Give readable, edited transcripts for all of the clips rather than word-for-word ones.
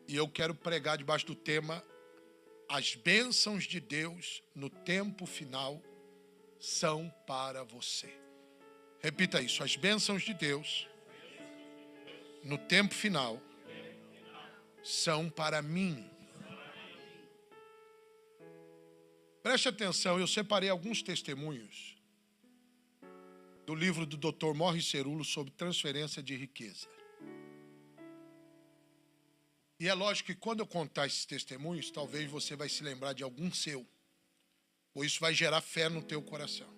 E eu quero pregar debaixo do tema: as bênçãos de Deus no tempo final são para você. Repita isso: as bênçãos de Deus no tempo final são para mim. Preste atenção, eu separei alguns testemunhos do livro do Dr. Morris Cerullo sobre transferência de riqueza. E é lógico que quando eu contar esses testemunhos, talvez você vai se lembrar de algum seu, ou isso vai gerar fé no teu coração.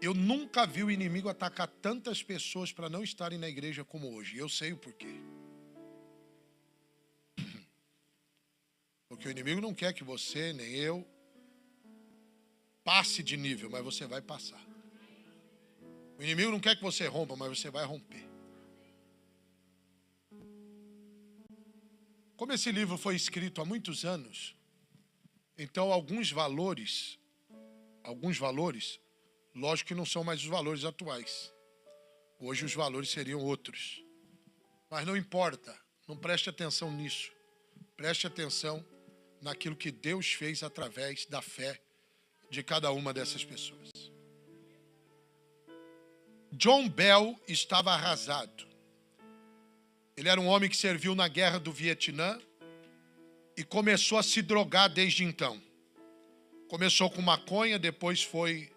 Eu nunca vi o inimigo atacar tantas pessoas para não estarem na igreja como hoje. Eu sei o porquê. Porque o inimigo não quer que você, nem eu, passe de nível, mas você vai passar. O inimigo não quer que você rompa, mas você vai romper. Como esse livro foi escrito há muitos anos, então alguns valores, lógico que não são mais os valores atuais. Hoje os valores seriam outros. Mas não importa, não preste atenção nisso. Preste atenção naquilo que Deus fez através da fé de cada uma dessas pessoas. John Bell estava arrasado. Ele era um homem que serviu na guerra do Vietnã e começou a se drogar desde então. Começou com maconha, depois foi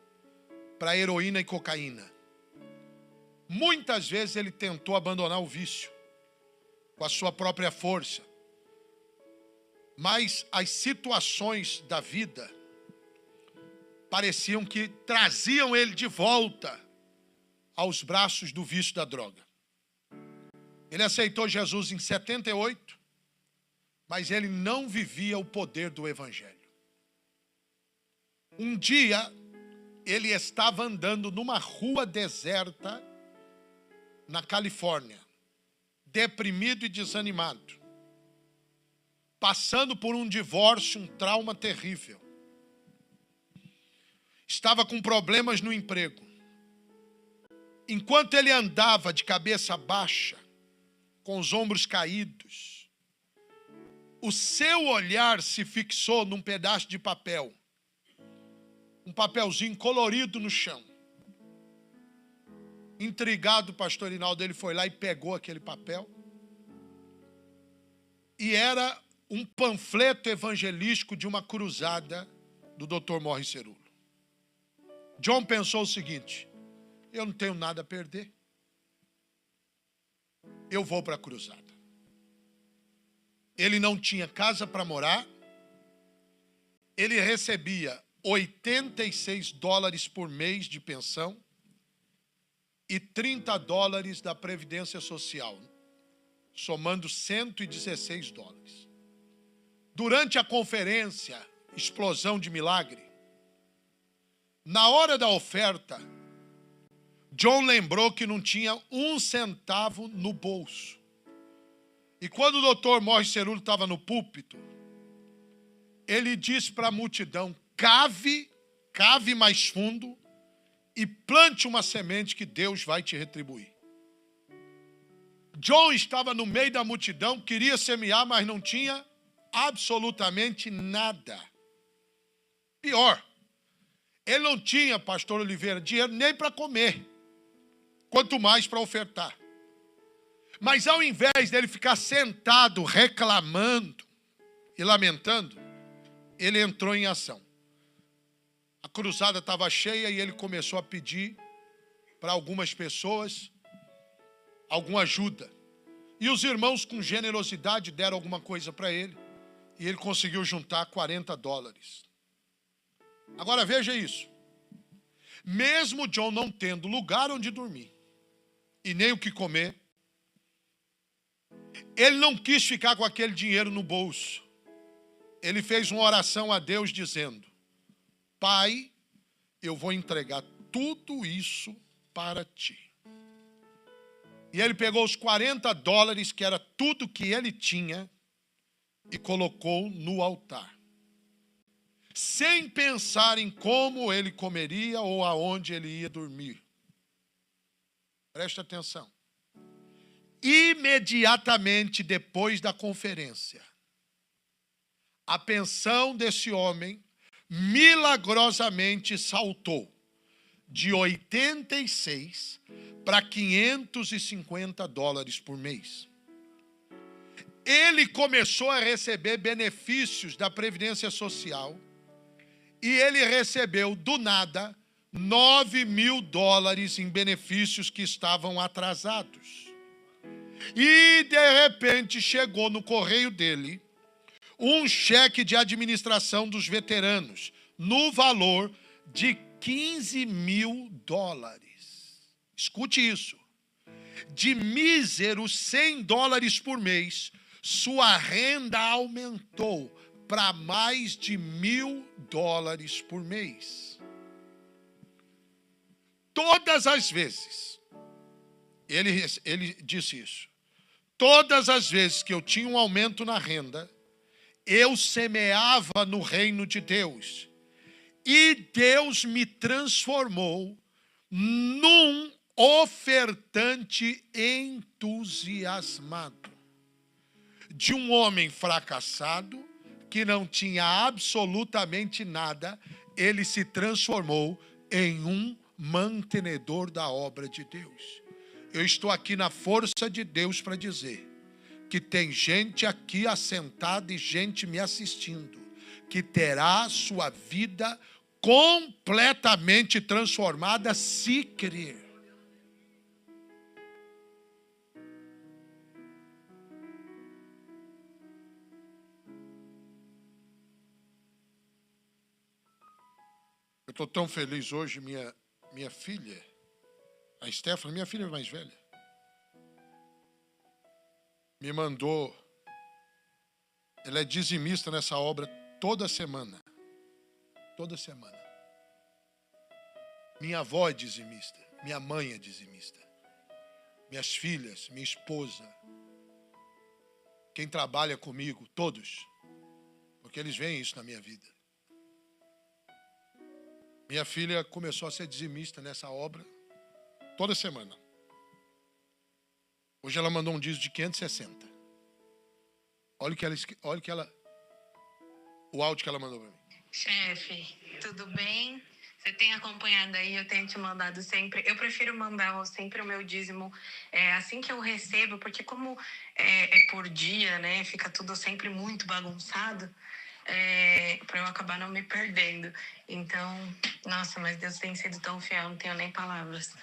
para heroína e cocaína. Muitas vezes ele tentou abandonar o vício com a sua própria força. Mas as situações da vida pareciam que traziam ele de volta aos braços do vício da droga. Ele aceitou Jesus em 78, mas ele não vivia o poder do Evangelho. Um dia, ele estava andando numa rua deserta na Califórnia, deprimido e desanimado, passando por um divórcio, um trauma terrível. Estava com problemas no emprego. Enquanto ele andava de cabeça baixa, com os ombros caídos, o seu olhar se fixou num pedaço de papel, um papelzinho colorido no chão. Intrigado, o pastor Rinaldo, ele foi lá e pegou aquele papel. E era um panfleto evangelístico de uma cruzada do Dr. Morris Cerullo. John pensou o seguinte: eu não tenho nada a perder. Eu vou para a cruzada. Ele não tinha casa para morar. Ele recebia $86 por mês de pensão e $30 da Previdência Social, somando $116. Durante a conferência Explosão de Milagre, na hora da oferta, John lembrou que não tinha um centavo no bolso. E quando o Dr. Morris Cerullo estava no púlpito, ele disse para a multidão: cave mais fundo e plante uma semente que Deus vai te retribuir. John estava no meio da multidão, queria semear, mas não tinha absolutamente nada. Pior, ele não tinha, pastor Oliveira, dinheiro nem para comer, quanto mais para ofertar. Mas ao invés dele ficar sentado reclamando e lamentando, ele entrou em ação. A cruzada estava cheia e ele começou a pedir para algumas pessoas alguma ajuda. E os irmãos, com generosidade, deram alguma coisa para ele. E ele conseguiu juntar $40. Agora veja isso. Mesmo John não tendo lugar onde dormir e nem o que comer, ele não quis ficar com aquele dinheiro no bolso. Ele fez uma oração a Deus dizendo: Pai, eu vou entregar tudo isso para ti. E ele pegou os $40, que era tudo que ele tinha, e colocou no altar, sem pensar em como ele comeria ou aonde ele ia dormir. Preste atenção. Imediatamente depois da conferência, a pensão desse homem milagrosamente saltou de 86 para 550 dólares por mês. Ele começou a receber benefícios da Previdência Social e ele recebeu, do nada, 9 mil dólares em benefícios que estavam atrasados. E, de repente, chegou no correio dele um cheque de administração dos veteranos, no valor de 15 mil dólares. Escute isso. De míseros 100 dólares por mês, sua renda aumentou para mais de 1.000 dólares por mês. Todas as vezes, ele disse isso, todas as vezes que eu tinha um aumento na renda, eu semeava no reino de Deus. E Deus me transformou num ofertante entusiasmado. De um homem fracassado, que não tinha absolutamente nada, ele se transformou em um mantenedor da obra de Deus. Eu estou aqui na força de Deus para dizer que tem gente aqui assentada e gente me assistindo, que terá sua vida completamente transformada se crer. Eu estou tão feliz hoje, minha filha, a Stephanie, minha filha mais velha, me mandou, ela é dizimista nessa obra toda semana. Toda semana. Minha avó é dizimista, minha mãe é dizimista, minhas filhas, minha esposa, quem trabalha comigo, todos, porque eles veem isso na minha vida. Minha filha começou a ser dizimista nessa obra toda semana. Hoje ela mandou um dízimo de 560. Olha o áudio que ela mandou para mim. Chefe, tudo bem? Você tem acompanhado aí, eu tenho te mandado sempre. Eu prefiro mandar sempre o meu dízimo assim que eu recebo, porque como é por dia, né? Fica tudo sempre muito bagunçado, para eu acabar não me perdendo. Então, nossa, mas Deus tem sido tão fiel, não tenho nem palavras.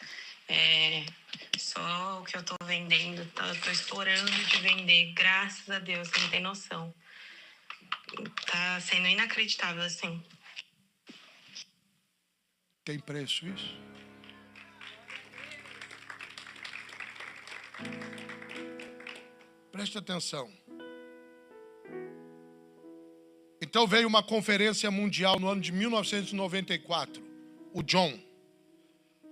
Só o que eu tô vendendo, tô estourando de vender, graças a Deus, você não tem noção. Tá sendo inacreditável, assim. Tem preço isso? Preste atenção. Então veio uma conferência mundial no ano de 1994. O John,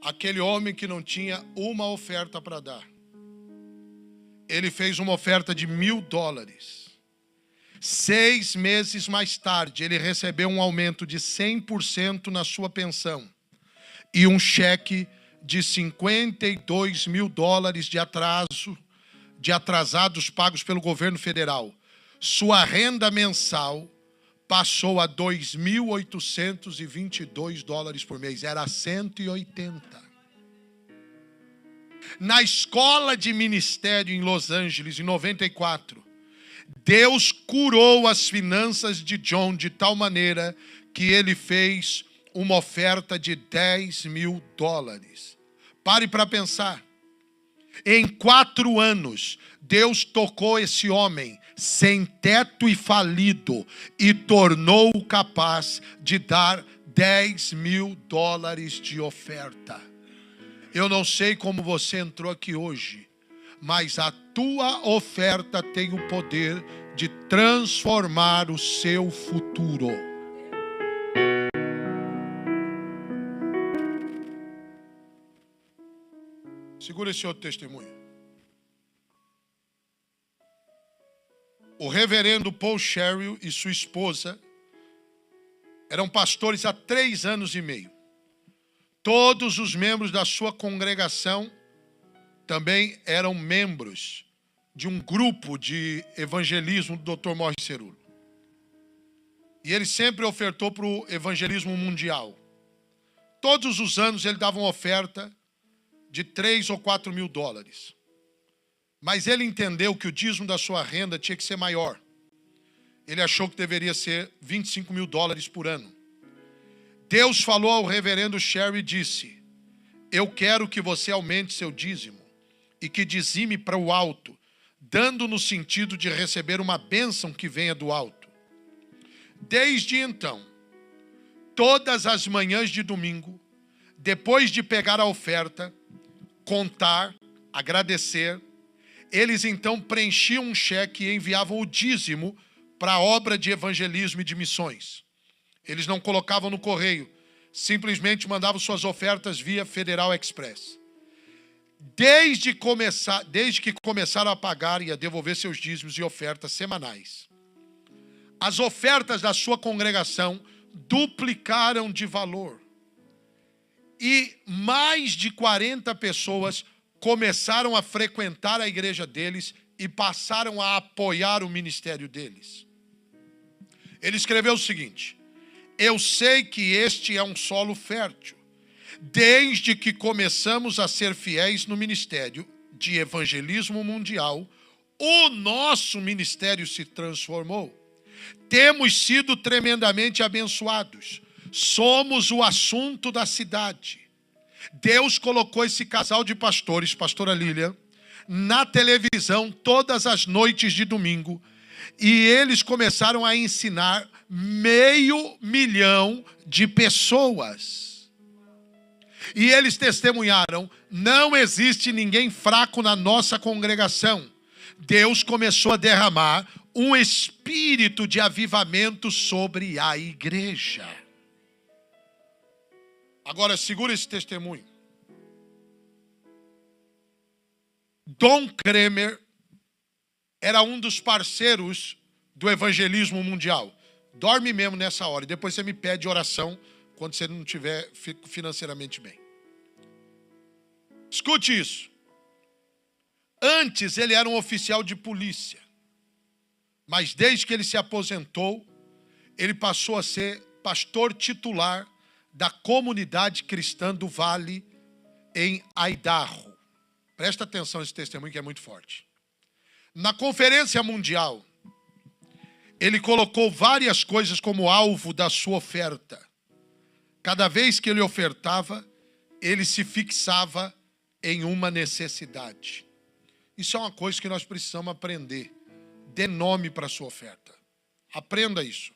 aquele homem que não tinha uma oferta para dar. Ele fez uma oferta de 1.000 dólares. 6 meses mais tarde, ele recebeu um aumento de 100% na sua pensão e um cheque de 52 mil dólares de atrasados pagos pelo governo federal. Sua renda mensal passou a 2.822 dólares por mês, era 180. Na escola de ministério em Los Angeles, em 94, Deus curou as finanças de John de tal maneira que ele fez uma oferta de 10 mil dólares. Pare para pensar. Em 4 anos, Deus tocou esse homem sem teto e falido e tornou-o capaz de dar 10 mil dólares de oferta. Eu não sei como você entrou aqui hoje, mas a tua oferta tem o poder de transformar o seu futuro. Segura esse outro testemunho. O reverendo Paul Sherrill e sua esposa eram pastores há 3 anos e meio. Todos os membros da sua congregação também eram membros de um grupo de evangelismo do Dr. Morris Cerullo. E ele sempre ofertou para o evangelismo mundial. Todos os anos ele dava uma oferta de 3 ou 4 mil dólares. Mas ele entendeu que o dízimo da sua renda tinha que ser maior. Ele achou que deveria ser 25 mil dólares por ano. Deus falou ao reverendo Sherry e disse: eu quero que você aumente seu dízimo e que dizime para o alto, dando no sentido de receber uma bênção que venha do alto. Desde então, todas as manhãs de domingo, depois de pegar a oferta, contar, agradecer, eles então preenchiam um cheque e enviavam o dízimo para a obra de evangelismo e de missões. Eles não colocavam no correio, simplesmente mandavam suas ofertas via Federal Express. Desde que começaram a pagar e a devolver seus dízimos e ofertas semanais, as ofertas da sua congregação duplicaram de valor. E mais de 40 pessoas começaram a frequentar a igreja deles e passaram a apoiar o ministério deles. Ele escreveu o seguinte: eu sei que este é um solo fértil. Desde que começamos a ser fiéis no ministério de evangelismo mundial, o nosso ministério se transformou. Temos sido tremendamente abençoados. Somos o assunto da cidade. Deus colocou esse casal de pastores, pastora Lilian, na televisão todas as noites de domingo. E eles começaram a ensinar 500 mil de pessoas. E eles testemunharam: não existe ninguém fraco na nossa congregação. Deus começou a derramar um espírito de avivamento sobre a igreja. Agora, segura esse testemunho. Don Kremer era um dos parceiros do evangelismo mundial. Dorme mesmo nessa hora e depois você me pede oração quando você não estiver financeiramente bem. Escute isso. Antes ele era um oficial de polícia, mas desde que ele se aposentou, ele passou a ser pastor titular da comunidade cristã do Vale, em Idaho. Presta atenção nesse testemunho que é muito forte. Na conferência mundial, ele colocou várias coisas como alvo da sua oferta. Cada vez que ele ofertava, ele se fixava em uma necessidade. Isso é uma coisa que nós precisamos aprender. Dê nome para a sua oferta. Aprenda isso.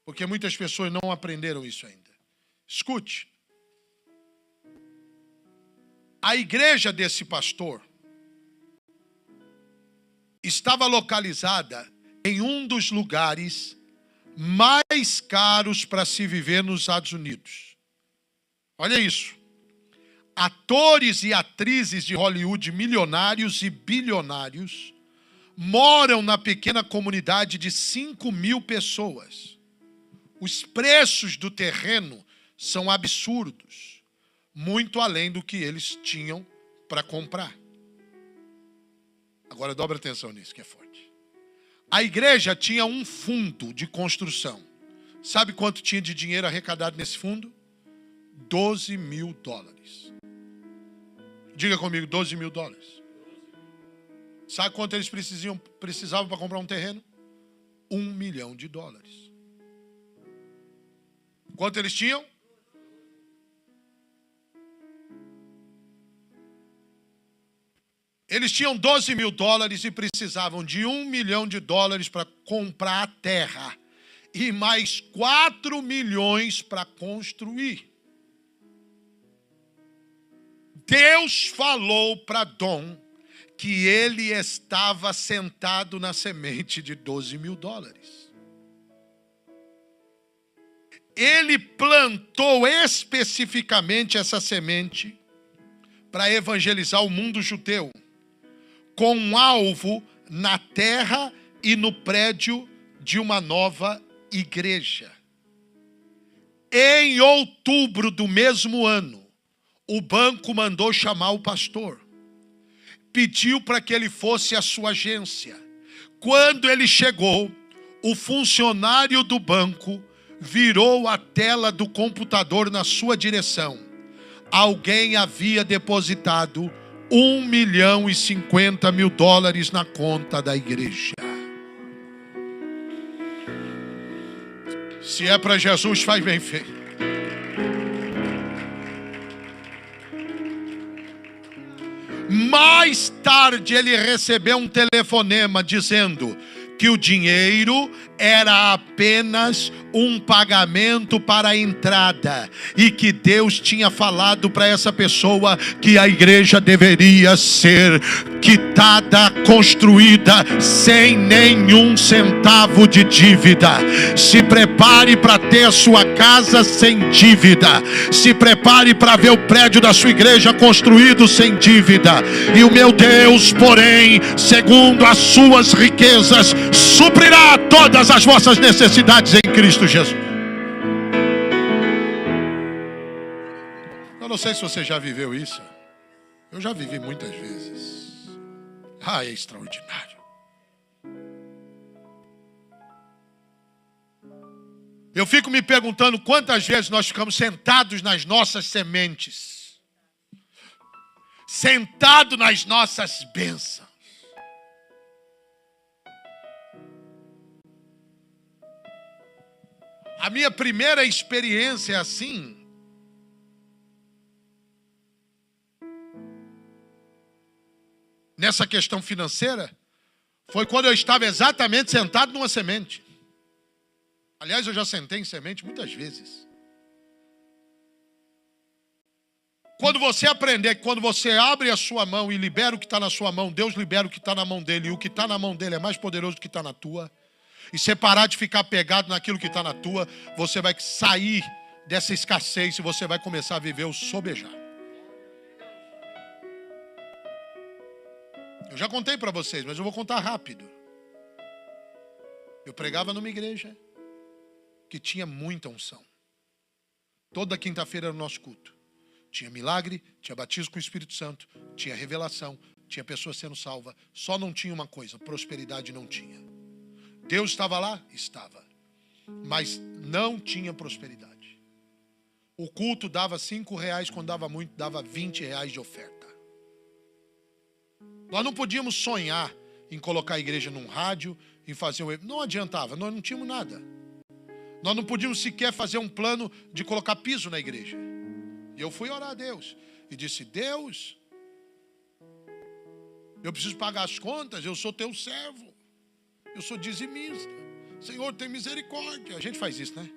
Porque muitas pessoas não aprenderam isso ainda. Escute. A igreja desse pastor estava localizada em um dos lugares mais caros para se viver nos Estados Unidos. Olha isso. Atores e atrizes de Hollywood, milionários e bilionários, moram na pequena comunidade de 5.000 pessoas. Os preços do terreno são absurdos, muito além do que eles tinham para comprar. Agora dobra atenção nisso que é forte. A igreja tinha um fundo de construção. Sabe quanto tinha de dinheiro arrecadado nesse fundo? 12 mil dólares. Diga comigo, 12 mil dólares. Sabe quanto eles precisavam para comprar um terreno? 1 milhão de dólares. Quanto eles tinham? Eles tinham 12 mil dólares e precisavam de 1 milhão de dólares para comprar a terra. E mais 4 milhões para construir. Deus falou para Dom que ele estava sentado na semente de 12 mil dólares. Ele plantou especificamente essa semente para evangelizar o mundo judeu, com um alvo na terra e no prédio de uma nova igreja. Em outubro do mesmo ano, o banco mandou chamar o pastor. pediu para que ele fosse à sua agência. Quando ele chegou, o funcionário do banco virou a tela do computador na sua direção. Alguém havia depositado $1.050.000 na conta da igreja. Se é para Jesus, faz bem feito. Mais tarde ele recebeu um telefonema dizendo que o dinheiro era apenas um pagamento para a entrada e que Deus tinha falado para essa pessoa que a igreja deveria ser quitada, construída sem nenhum centavo de dívida. Se prepare para ter a sua casa sem dívida. Se prepare para ver o prédio da sua igreja construído sem dívida. E o meu Deus, porém, segundo as suas riquezas, suprirá todas as vossas necessidades em Cristo Jesus. Eu não sei se você já viveu isso. Eu já vivi muitas vezes. É extraordinário. Eu fico me perguntando quantas vezes nós ficamos sentados nas nossas sementes, sentados nas nossas bênçãos. A minha primeira experiência assim nessa questão financeira foi quando eu estava exatamente sentado numa semente. Aliás, eu já sentei em semente muitas vezes. Quando você aprender que quando você abre a sua mão e libera o que está na sua mão, Deus libera o que está na mão dele, e o que está na mão dele é mais poderoso do que está na tua, e você parar de ficar pegado naquilo que está na tua, você vai sair dessa escassez e você vai começar a viver o sobejar. Eu já contei para vocês, mas eu vou contar rápido. Eu pregava numa igreja que tinha muita unção. Toda quinta-feira era o nosso culto. Tinha milagre, tinha batismo com o Espírito Santo, tinha revelação, tinha pessoas sendo salvas. Só não tinha uma coisa, prosperidade não tinha. Deus estava lá? Estava. Mas não tinha prosperidade. O culto dava R$5, quando dava muito, dava R$20 de oferta. Nós não podíamos sonhar em colocar a igreja num rádio, em fazer um... Não adiantava, nós não tínhamos nada. Nós não podíamos sequer fazer um plano de colocar piso na igreja. E eu fui orar a Deus. E disse, Deus, eu preciso pagar as contas, eu sou teu servo. Eu sou dizimista. Senhor, tem misericórdia. A gente faz isso, né?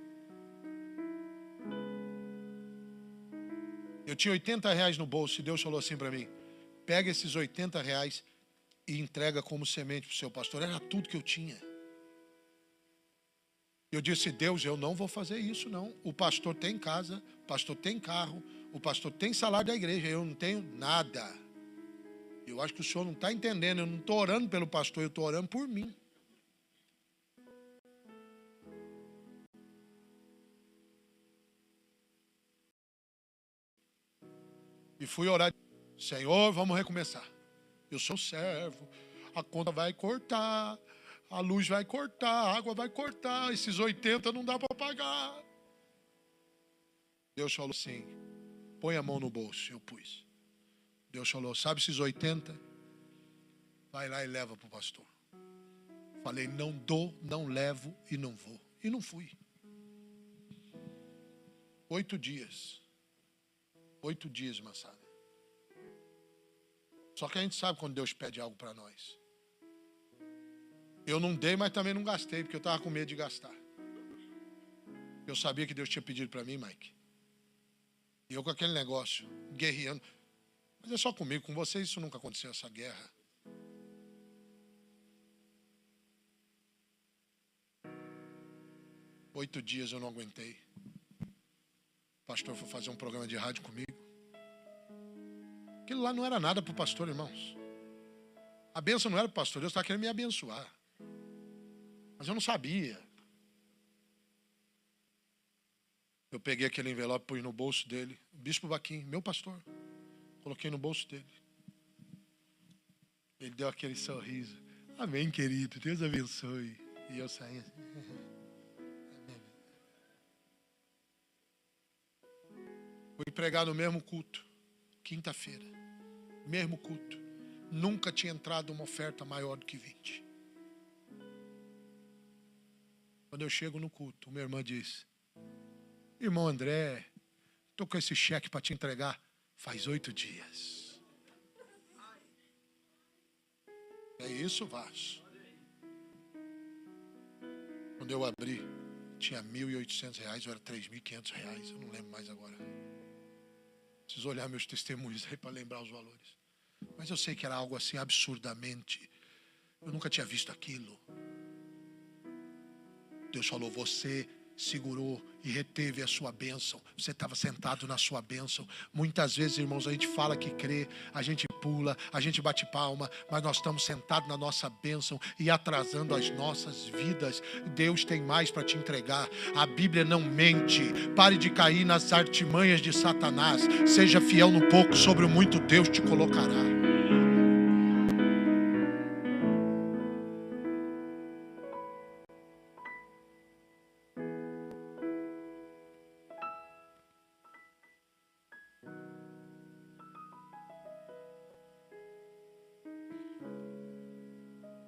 Eu tinha R$80 no bolso e Deus falou assim para mim, pega esses R$80 e entrega como semente para o seu pastor. Era tudo que eu tinha. Eu disse, Deus, eu não vou fazer isso não. O pastor tem casa, o pastor tem carro, o pastor tem salário da igreja, eu não tenho nada. Eu acho que o senhor não está entendendo, eu não estou orando pelo pastor, eu estou orando por mim. E fui orar, Senhor, vamos recomeçar. Eu sou servo, a conta vai cortar, a luz vai cortar, a água vai cortar, esses 80 não dá para pagar. Deus falou assim, põe a mão no bolso. Eu pus. Deus falou, sabe esses 80? Vai lá e leva para o pastor. Falei, não dou, não levo e não vou. E não fui. 8 dias. 8 dias, moçada. Só que a gente sabe quando Deus pede algo para nós. Eu não dei, mas também não gastei, porque eu estava com medo de gastar. Eu sabia que Deus tinha pedido para mim, Mike. E eu com aquele negócio, guerreando. Mas é só comigo, com vocês isso nunca aconteceu, essa guerra. Oito dias eu não aguentei. O pastor foi fazer um programa de rádio comigo. Aquilo lá não era nada para o pastor, irmãos. A bênção não era para o pastor, Deus estava querendo me abençoar. Mas eu não sabia. Eu peguei aquele envelope, pus no bolso dele. Bispo Baquim, meu pastor. Coloquei no bolso dele. Ele deu aquele sorriso. Amém, querido. Deus abençoe. E eu saí assim. Fui pregar no mesmo culto. Quinta-feira. Mesmo culto. Nunca tinha entrado uma oferta maior do que 20. Quando eu chego no culto, minha irmã disse: irmão André, estou com esse cheque para te entregar faz 8 dias. É isso, Vasco. Quando eu abri, tinha R$1.800 ou era R$3.500, eu não lembro mais agora. Preciso olhar meus testemunhos aí para lembrar os valores. Mas eu sei que era algo assim absurdamente. Eu nunca tinha visto aquilo. Deus falou: você segurou e reteve a sua bênção. Você estava sentado na sua bênção. Muitas vezes, irmãos, a gente fala que crê, a gente pula, a gente bate palma, mas nós estamos sentados na nossa bênção e atrasando as nossas vidas. Deus tem mais para te entregar. A Bíblia não mente. Pare de cair nas artimanhas de Satanás. Seja fiel no pouco, sobre o muito Deus te colocará.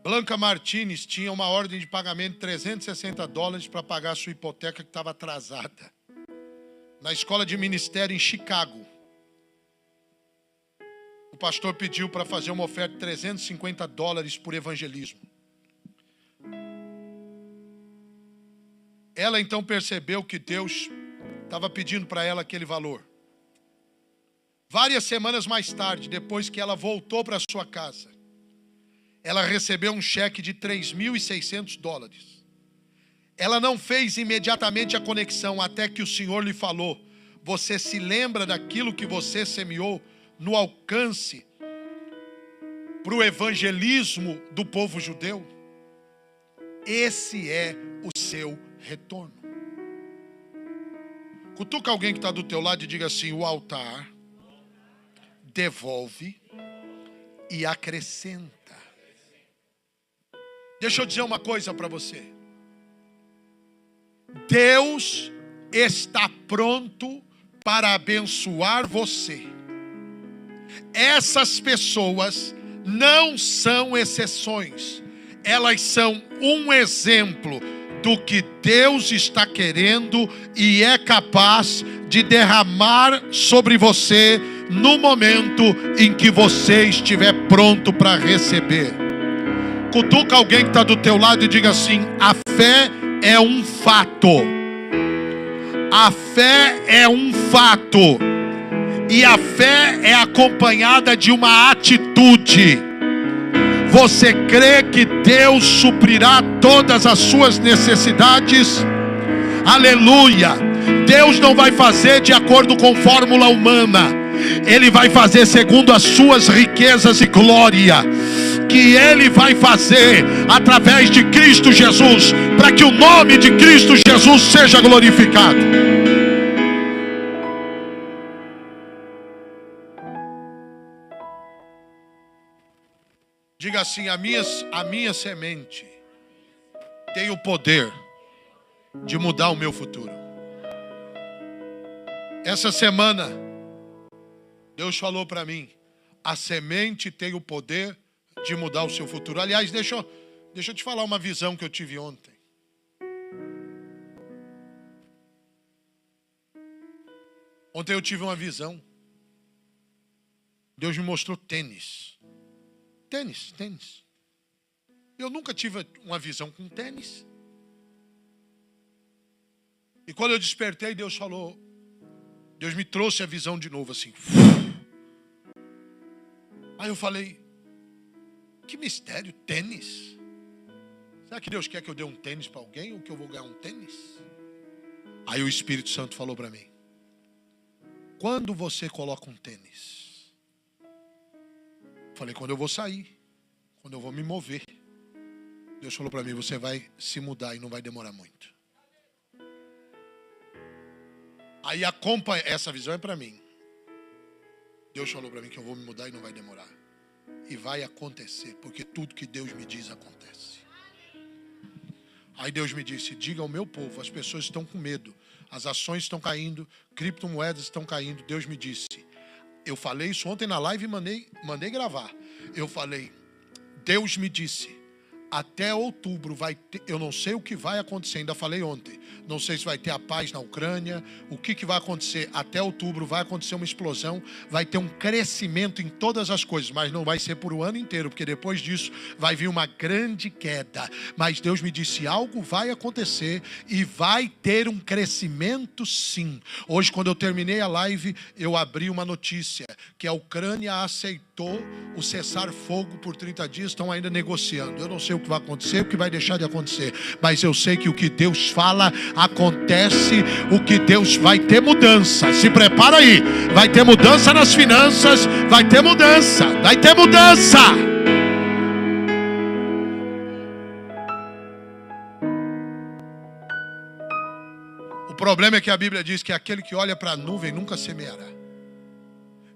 Blanca Martinez tinha uma ordem de pagamento de $360 para pagar a sua hipoteca que estava atrasada. Na escola de ministério em Chicago. O pastor pediu para fazer uma oferta de $350 por evangelismo. Ela então percebeu que Deus estava pedindo para ela aquele valor. Várias semanas mais tarde, depois que ela voltou para sua casa, ela recebeu um cheque de $3.600. Ela não fez imediatamente a conexão até que o Senhor lhe falou: você se lembra daquilo que você semeou no alcance para o evangelismo do povo judeu? Esse é o seu retorno. Cutuca alguém que está do teu lado e diga assim: o altar devolve e acrescenta. Deixa eu dizer uma coisa para você. Deus está pronto para abençoar você. Essas pessoas não são exceções. Elas são um exemplo do que Deus está querendo e é capaz de derramar sobre você no momento em que você estiver pronto para receber. Cutuca alguém que está do teu lado e diga assim: a fé é um fato. A fé é um fato. E a fé é acompanhada de uma atitude. Você crê que Deus suprirá todas as suas necessidades? Aleluia! Deus não vai fazer de acordo com fórmula humana. Ele vai fazer segundo as suas riquezas e glória, que Ele vai fazer através de Cristo Jesus, para que o nome de Cristo Jesus seja glorificado. Diga assim: a minha semente tem o poder de mudar o meu futuro. Essa semana Deus falou para mim: a semente tem o poder de mudar o seu futuro. Aliás, deixa eu te falar uma visão que eu tive ontem. Ontem eu tive uma visão. Deus me mostrou tênis. Tênis. Eu nunca tive uma visão com tênis. E quando eu despertei, Deus falou, Deus me trouxe a visão de novo assim. Aí eu falei: que mistério, tênis? Será que Deus quer que eu dê um tênis para alguém ou que eu vou ganhar um tênis? Aí o Espírito Santo falou para mim: quando você coloca um tênis? Falei: quando eu vou sair, quando eu vou me mover. Deus falou para mim: você vai se mudar e não vai demorar muito. Aí acompanha, essa visão é para mim. Deus falou para mim que eu vou me mudar e não vai demorar. e vai acontecer, porque tudo que Deus me diz acontece. Aí Deus me disse, diga ao meu povo, as pessoas estão com medo, as ações estão caindo, criptomoedas estão caindo. Deus me disse, eu falei isso ontem na live e mandei gravar. Eu falei, Deus me disse, até outubro vai ter, eu não sei o que vai acontecer, ainda falei ontem, não sei se vai ter a paz na Ucrânia, o que vai acontecer, até outubro vai acontecer uma explosão, vai ter um crescimento em todas as coisas, mas não vai ser por o ano inteiro, porque depois disso vai vir uma grande queda, mas Deus me disse, algo vai acontecer e vai ter um crescimento sim. Hoje, quando eu terminei a live, eu abri uma notícia, que a Ucrânia aceitou o cessar-fogo por 30 dias, estão ainda negociando. Eu não sei o que vai acontecer, o que vai deixar de acontecer, mas eu sei que o que Deus fala acontece, o que Deus vai ter mudança. Se prepara aí, vai ter mudança nas finanças, vai ter mudança. O problema é que a Bíblia diz que aquele que olha para a nuvem nunca semeará.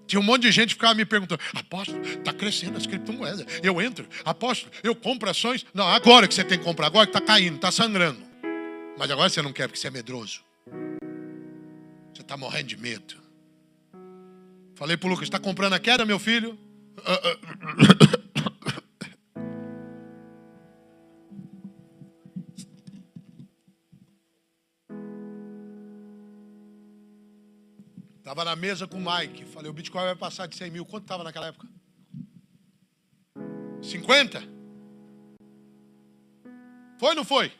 Tinha um monte de gente que ficava me perguntando, apóstolo, está crescendo as criptomoedas, eu entro, apóstolo, eu compro ações. Não, agora que você tem que comprar, agora que está caindo, está sangrando. Mas agora você não quer porque você é medroso. Você está morrendo de medo. Falei para o Lucas, está comprando a queda, meu filho? Estava na mesa com o Mike. Falei, o Bitcoin vai passar de 100 mil. Quanto estava naquela época? 50? Foi ou não foi?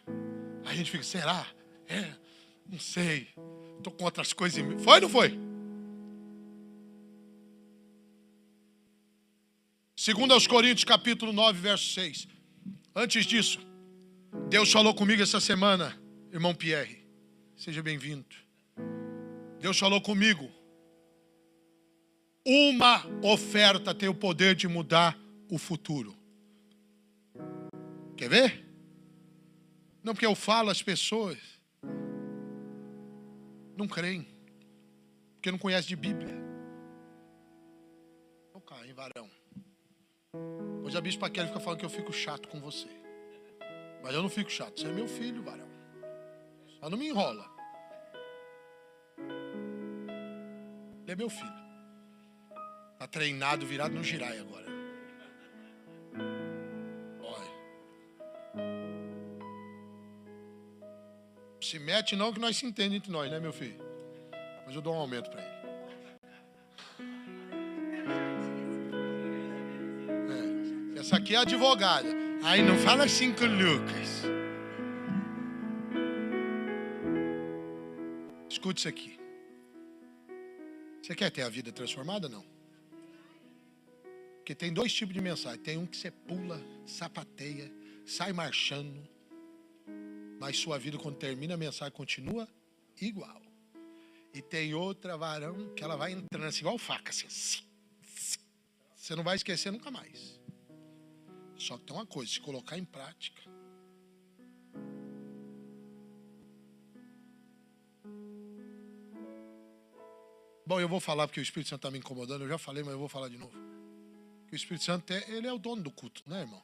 Aí a gente fica, será? Não sei. Estou com outras coisas em mim. Foi ou não foi? 2 Coríntios, capítulo 9, verso 6. Antes disso, Deus falou comigo essa semana, irmão Pierre. Seja bem-vindo. Deus falou comigo. Uma oferta tem o poder de mudar o futuro. Quer ver? Não, porque eu falo, as pessoas não creem, porque não conhecem de Bíblia. Vou cá, hein, varão. Hoje a bispa Kelly fica falando que eu fico chato com você. Mas eu não fico chato, você é meu filho, varão. Só não me enrola. Ele é meu filho. Está treinado, virado no girai agora. Olha. Se mete não, que nós se entendemos entre nós, né, meu filho? Mas eu dou um aumento para ele. Essa aqui é a advogada. Aí não fala assim com o Lucas. Escute isso aqui. Você quer ter a vida transformada ou não? Porque tem 2 tipos de mensagem. Tem um que você pula, sapateia, sai marchando. Mas sua vida, quando termina a mensagem, continua igual. E tem outra, varão, que ela vai entrando assim, igual faca. Assim. Você não vai esquecer nunca mais. Só que tem uma coisa, se colocar em prática. Bom, eu vou falar porque o Espírito Santo está me incomodando. Eu já falei, mas eu vou falar de novo. O Espírito Santo, ele é o dono do culto, né, irmão?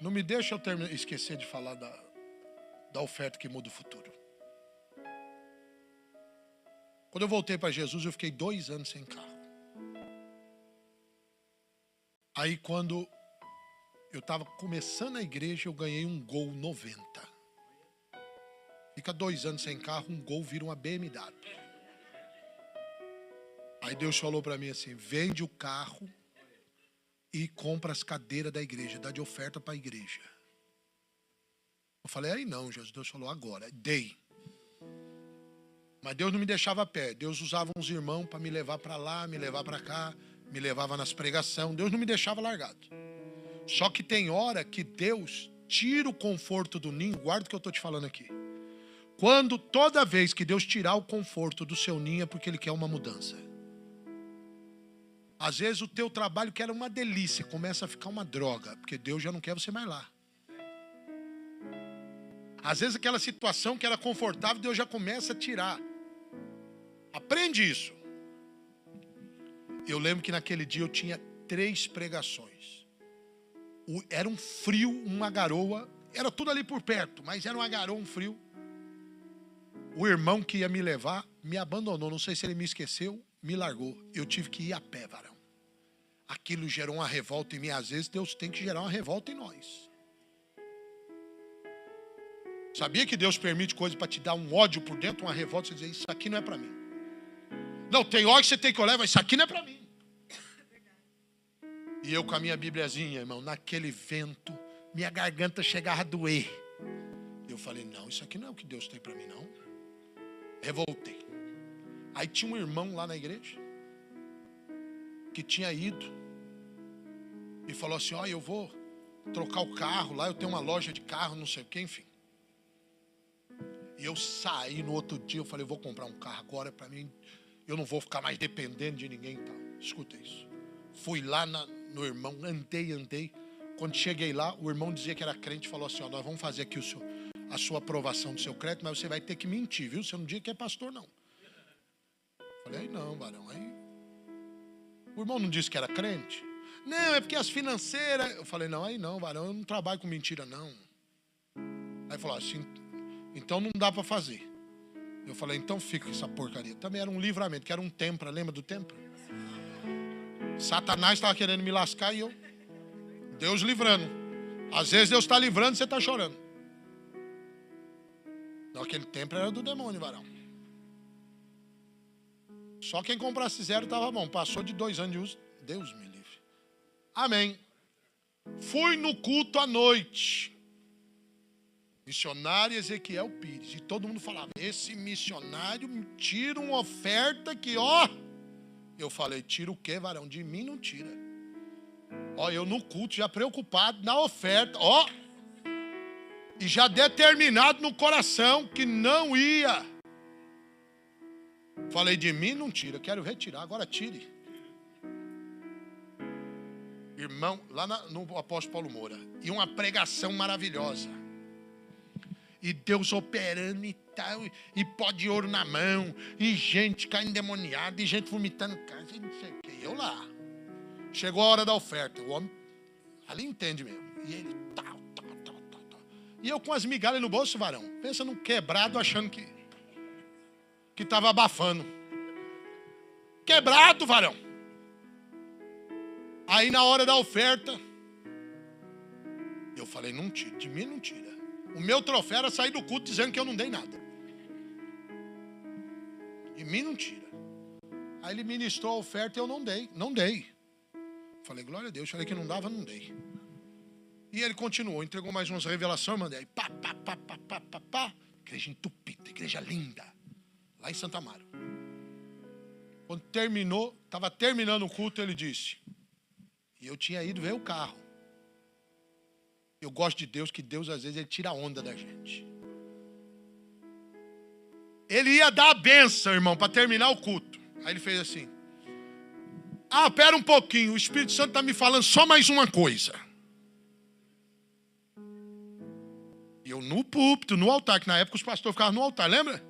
Não me deixa eu esquecer de falar da oferta que muda o futuro. Quando eu voltei para Jesus, eu fiquei 2 anos sem carro. Aí, quando eu estava começando a igreja, eu ganhei um Gol 90. Fica 2 anos sem carro, um Gol vira uma BMW. Aí Deus falou para mim assim, vende o carro e compra as cadeiras da igreja, dá de oferta para a igreja. Eu falei, aí não, Jesus. Deus falou, agora, dei. Mas Deus não me deixava a pé. Deus usava uns irmãos para me levar para lá, me levar para cá, me levava nas pregações. Deus não me deixava largado. Só que tem hora que Deus tira o conforto do ninho. Guarda o que eu estou te falando aqui. Toda vez que Deus tirar o conforto do seu ninho é porque Ele quer uma mudança. Às vezes o teu trabalho que era uma delícia começa a ficar uma droga, porque Deus já não quer você mais lá. Às vezes aquela situação que era confortável, Deus já começa a tirar. Aprende isso. Eu lembro que naquele dia eu tinha 3 pregações. Era um frio, uma garoa. Era tudo ali por perto, mas era uma garoa, um frio. O irmão que ia me levar me abandonou. Não sei se ele me esqueceu, me largou. Eu tive que ir a pé, varão. Aquilo gerou uma revolta em mim. Às vezes Deus tem que gerar uma revolta em nós. Sabia que Deus permite coisas para te dar um ódio por dentro, uma revolta, você dizer, isso aqui não é para mim. Não, tem hora que você tem que olhar, mas isso aqui não é para mim. E eu com a minha bibliazinha, irmão, naquele vento, minha garganta chegava a doer. Eu falei, não, isso aqui não é o que Deus tem para mim, não. Revoltei. Aí tinha um irmão lá na igreja, que tinha ido, e falou assim, ó, eu vou trocar o carro lá, eu tenho uma loja de carro, não sei o que, enfim. E eu saí no outro dia, eu falei, eu vou comprar um carro agora para mim, eu não vou ficar mais dependendo de ninguém e tal. Escuta isso. Fui lá no irmão, andei. Quando cheguei lá, o irmão dizia que era crente, falou assim, ó, nós vamos fazer aqui a sua aprovação do seu crédito, mas você vai ter que mentir, viu? Você não diz que é pastor, não. Falei, aí não, varão, aí... O irmão não disse que era crente? Não, é porque as financeiras... Eu falei, não, aí não, varão, eu não trabalho com mentira, não. Aí falou assim, então não dá para fazer. Eu falei, então fica essa porcaria. Também era um livramento, que era um tempra, lembra do tempra? Satanás estava querendo me lascar e eu... Deus livrando. Às vezes Deus está livrando e você está chorando. Não, aquele tempra era do demônio, varão. Só quem comprasse 0 estava bom. Passou de 2 anos de uso. Deus me livre. Amém. Fui no culto à noite. Missionário Ezequiel Pires. E todo mundo falava, esse missionário tira uma oferta que, ó... Eu falei, tira o quê, varão? De mim não tira. Ó, eu no culto já preocupado na oferta, ó. E já determinado no coração que não ia. Falei, de mim não tira, quero retirar, agora tire. Irmão, lá no apóstolo Paulo Moura. E uma pregação maravilhosa. E Deus operando e tal, e pó de ouro na mão, e gente caindo endemoniada, e gente vomitando casa, e não sei o que. Eu lá. Chegou a hora da oferta. O homem ali entende mesmo. E ele tal. E eu com as migalhas no bolso, varão. Pensa num quebrado achando que estava abafando. Quebrado, varão. Aí na hora da oferta, eu falei, não tira, de mim não tira. O meu troféu era sair do culto dizendo que eu não dei nada. De mim não tira. Aí ele ministrou a oferta e eu não dei. Falei, glória a Deus, falei que não dava, não dei. E ele continuou, entregou mais umas revelações, mandei. Pá. Igreja entupida, igreja linda. Lá em Santa Amaro. Quando terminou, estava terminando o culto, ele disse. E eu tinha ido ver o carro. Eu gosto de Deus, que Deus às vezes ele tira a onda da gente. Ele ia dar a bênção, irmão, para terminar o culto. Aí ele fez assim. Pera um pouquinho, o Espírito Santo está me falando só mais uma coisa. E eu no púlpito, no altar, que na época os pastores ficavam no altar, lembra?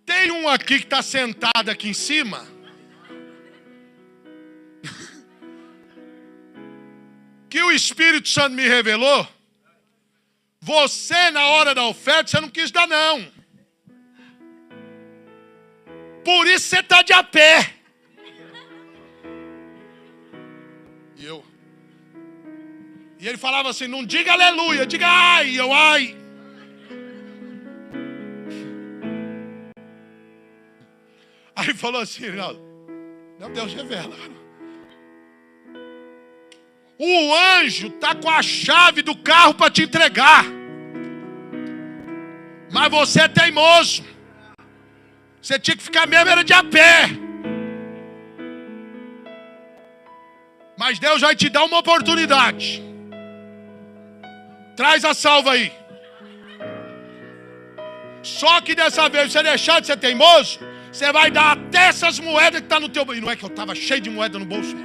Tem um aqui que está sentado aqui em cima. Que o Espírito Santo me revelou. Você na hora da oferta, você não quis dar não. Por isso você está de a pé. E ele falava assim, não diga aleluia, diga ai, eu ai. Aí falou assim, não, Deus revela. O anjo está com a chave do carro para te entregar. Mas você é teimoso. Você tinha que ficar mesmo, era de a pé. Mas Deus vai te dar uma oportunidade. Traz a salva aí. Só que dessa vez, você deixar de ser teimoso, você vai dar até essas moedas que estão no teu bolso. E não é que eu estava cheio de moeda no bolso.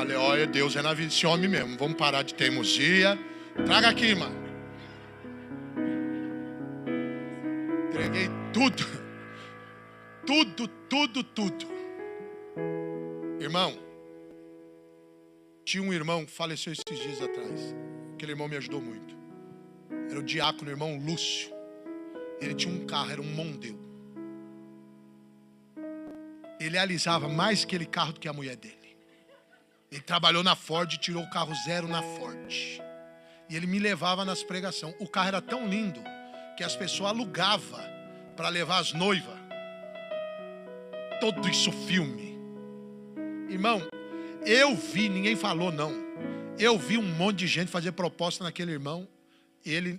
Falei, olha, Deus é na vida desse homem mesmo. Vamos parar de teimosia. Traga aqui, mano. Entreguei tudo. Tudo. Irmão, tinha um irmão que faleceu esses dias atrás. Aquele irmão me ajudou muito. Era o diácono, o irmão Lúcio. Ele tinha um carro, era um Mondeo. Ele alisava mais aquele carro do que a mulher dele. Ele trabalhou na Ford e tirou o carro zero na Ford. E ele me levava nas pregações. O carro era tão lindo que as pessoas alugavam para levar as noivas. Todo isso filme. Irmão, eu vi, ninguém falou não. Eu vi um monte de gente fazer proposta naquele irmão. E ele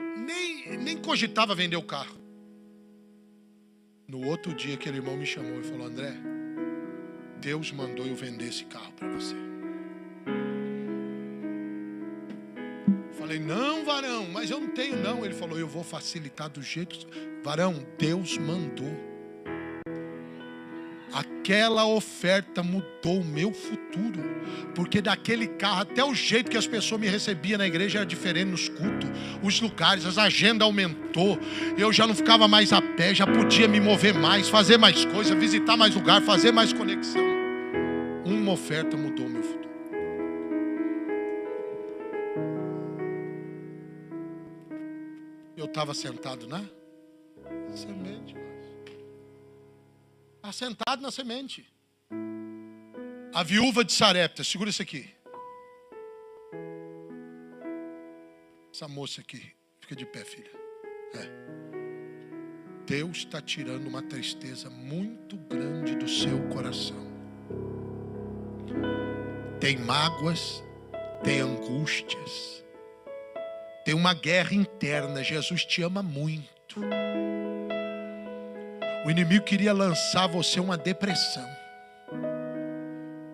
nem cogitava vender o carro. No outro dia aquele irmão me chamou e falou, André, Deus mandou eu vender esse carro para você. Falei, não, varão, mas eu não tenho não. Ele falou, eu vou facilitar do jeito. Varão, Deus mandou. Aquela oferta mudou o meu futuro. Porque daquele carro, até o jeito que as pessoas me recebiam na igreja era diferente nos cultos. Os lugares, as agendas aumentou. Eu já não ficava mais a pé, já podia me mover mais, fazer mais coisas, visitar mais lugar, fazer mais conexão. Uma oferta mudou o meu futuro. Eu estava sentado na semente. Assentado na semente. A viúva de Sarepta, segura isso aqui. Essa moça aqui, fica de pé, filha. Deus está tirando uma tristeza muito grande do seu coração. Tem mágoas, tem angústias, tem uma guerra interna. Jesus te ama muito. O inimigo queria lançar você uma depressão.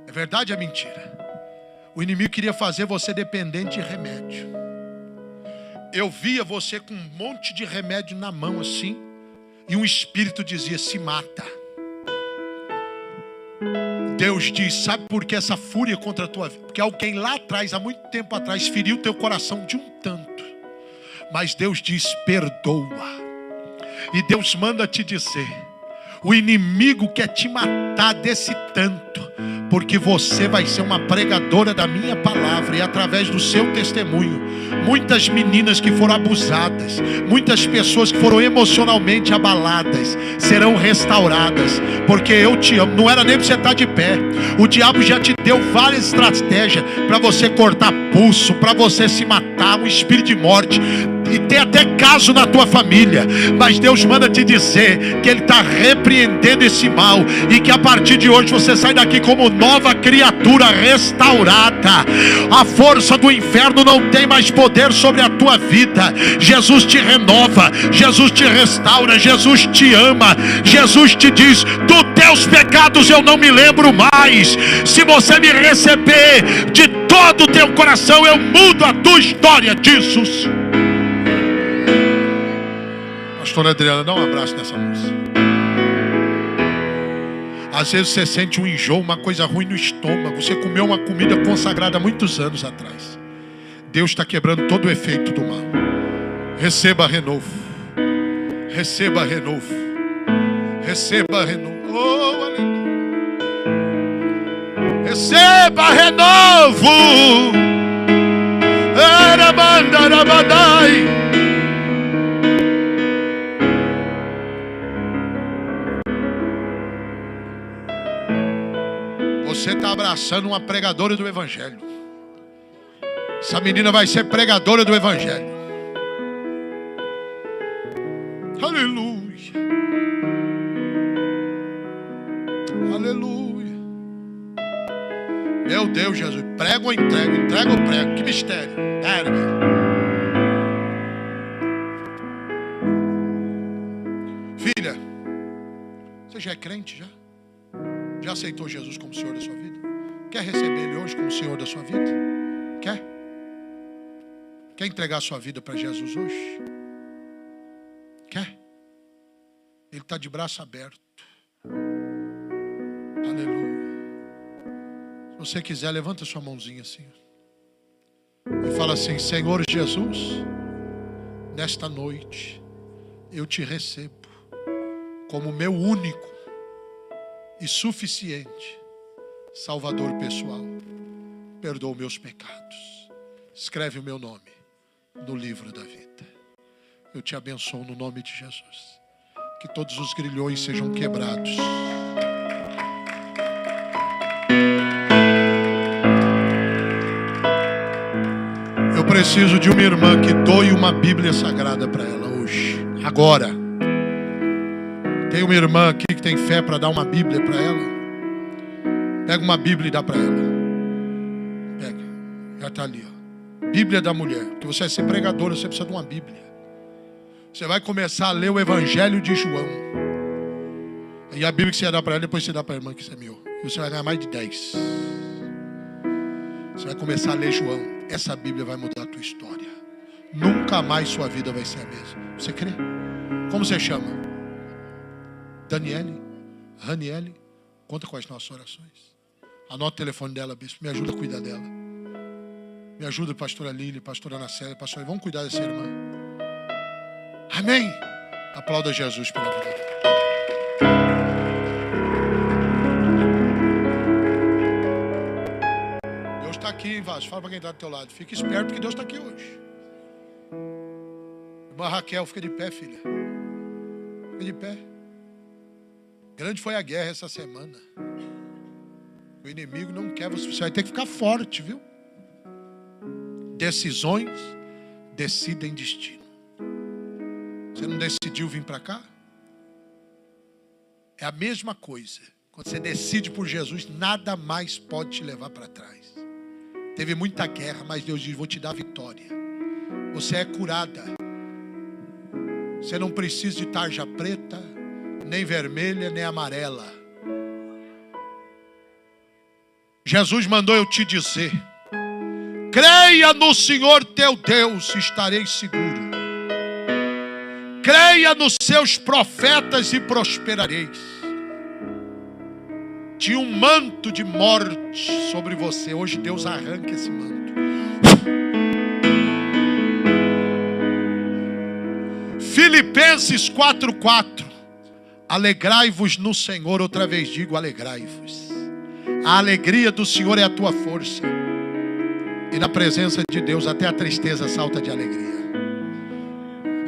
É verdade ou é mentira? O inimigo queria fazer você dependente de remédio. Eu via você com um monte de remédio na mão assim, e um espírito dizia, se mata. Deus diz, sabe por que essa fúria contra a tua vida? Porque alguém lá atrás, há muito tempo atrás, feriu teu coração de um tanto. Mas Deus diz, perdoa. E Deus manda te dizer, o inimigo quer te matar desse tanto, porque você vai ser uma pregadora da minha palavra, e através do seu testemunho, muitas meninas que foram abusadas, muitas pessoas que foram emocionalmente abaladas, serão restauradas, porque eu te amo. Não era nem para você estar de pé. O diabo já te deu várias estratégias para você cortar pulso, para você se matar, um espírito de morte. E tem até caso na tua família. Mas Deus manda te dizer que Ele está repreendendo esse mal, e que a partir de hoje você sai daqui como nova criatura restaurada. A força do inferno não tem mais poder sobre a tua vida. Jesus te renova, Jesus te restaura, Jesus te ama. Jesus te diz, dos teus pecados eu não me lembro mais. Se você me receber de todo o teu coração, eu mudo a tua história, Jesus. Pastora Adriana, dá um abraço nessa moça. Às vezes você sente um enjoo, uma coisa ruim no estômago. Você comeu uma comida consagrada há muitos anos atrás. Deus está quebrando todo o efeito do mal. Receba renovo. Receba renovo. Receba renovo. Oh, aleluia. Receba renovo. Arabandarabadai. Você está abraçando uma pregadora do Evangelho. Essa menina vai ser pregadora do Evangelho. Aleluia. Aleluia. Meu Deus, Jesus. Prego ou entrego? Entrego ou prego? Que mistério. Filha, você já é crente já? Já aceitou Jesus como Senhor da sua vida? Quer receber Ele hoje como Senhor da sua vida? Quer? Quer entregar a sua vida para Jesus hoje? Quer? Ele está de braço aberto. Aleluia. Se você quiser, levanta sua mãozinha assim. E fala assim: Senhor Jesus, nesta noite eu te recebo como meu único e suficiente Salvador pessoal. Perdoa meus pecados. Escreve o meu nome no livro da vida. Eu te abençoo no nome de Jesus. Que todos os grilhões sejam quebrados. Eu preciso de uma irmã que doe uma Bíblia Sagrada para ela hoje, agora. Tem uma irmã aqui que tem fé para dar uma Bíblia para ela? Pega uma Bíblia e dá para ela. Pega, já está ali, ó. Bíblia da mulher. Porque você vai ser pregadora, você precisa de uma Bíblia. Você vai começar a ler o Evangelho de João. E a Bíblia que você vai dar para ela, depois você dá para a irmã que semeou. E você vai ganhar mais de 10. Você vai começar a ler João. Essa Bíblia vai mudar a tua história. Nunca mais sua vida vai ser a mesma. Você crê? Como você chama? Daniele? Raniele? Conta com as nossas orações. Anota o telefone dela, bispo. Me ajuda a cuidar dela. Me ajuda, pastora Lili, pastora Ana Célia, pastora. Vamos cuidar dessa irmã. Amém. Aplauda Jesus pela vida dela. Deus está aqui, hein, Vasco? Fala para quem está do teu lado. Fica esperto porque Deus está aqui hoje. Irmã Raquel, fica de pé, filha. Fica de pé. Grande foi a guerra essa semana. O inimigo não quer você. Você vai ter que ficar forte, viu? Decisões decidem destino. Você não decidiu vir para cá? É a mesma coisa. Quando você decide por Jesus, nada mais pode te levar para trás. Teve muita guerra, mas Deus diz: vou te dar vitória. Você é curada. Você não precisa de tarja preta, nem vermelha, nem amarela. Jesus mandou eu te dizer: creia no Senhor teu Deus, estareis seguro. Creia nos seus profetas e prosperareis. Tinha um manto de morte sobre você. Hoje Deus arranca esse manto. Filipenses 4:4. Alegrai-vos no Senhor. Outra vez digo, alegrai-vos. A alegria do Senhor é a tua força. E na presença de Deus até a tristeza salta de alegria.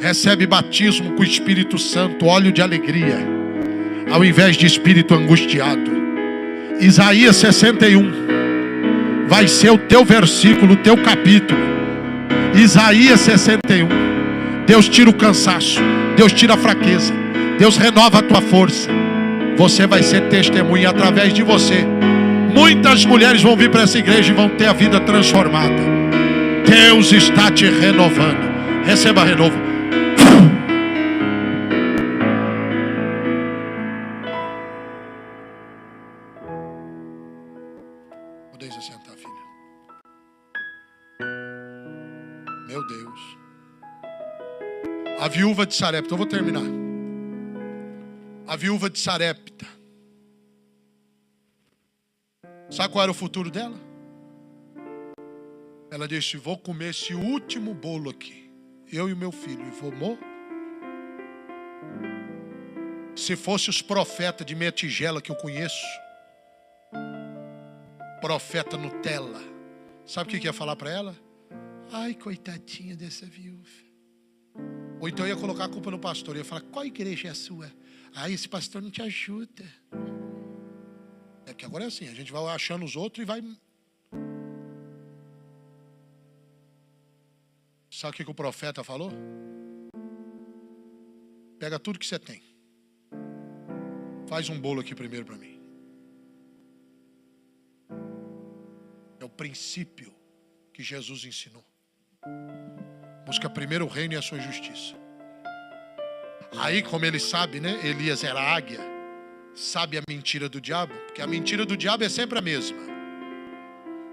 Recebe batismo com o Espírito Santo, óleo de alegria, ao invés de espírito angustiado. Isaías 61 vai ser o teu versículo, o teu capítulo. Isaías 61. Deus tira o cansaço, Deus tira a fraqueza, Deus renova a tua força. Você vai ser testemunha. Através de você, muitas mulheres vão vir para essa igreja e vão ter a vida transformada. Deus está te renovando. Receba renovo. Podeis assentar, filha. Meu Deus. A viúva de Sarepta. Eu vou terminar. A viúva de Sarepta. Sabe qual era o futuro dela? Ela disse: vou comer esse último bolo aqui, eu e o meu filho, e vou morrer. Se fosse os profetas de meia tigela que eu conheço, profeta Nutella, sabe o que ia falar para ela? Ai, coitadinha dessa viúva. Ou então ia colocar a culpa no pastor. Ia falar: qual igreja é a sua? Ai, esse pastor não te ajuda. É que agora é assim, a gente vai achando os outros e vai... Sabe o que o profeta falou? Pega tudo que você tem. Faz um bolo aqui primeiro para mim. É o princípio que Jesus ensinou. Busca primeiro o reino e a sua justiça. Aí, como ele sabe, né? Elias era águia. Sabe a mentira do diabo? Porque a mentira do diabo é sempre a mesma.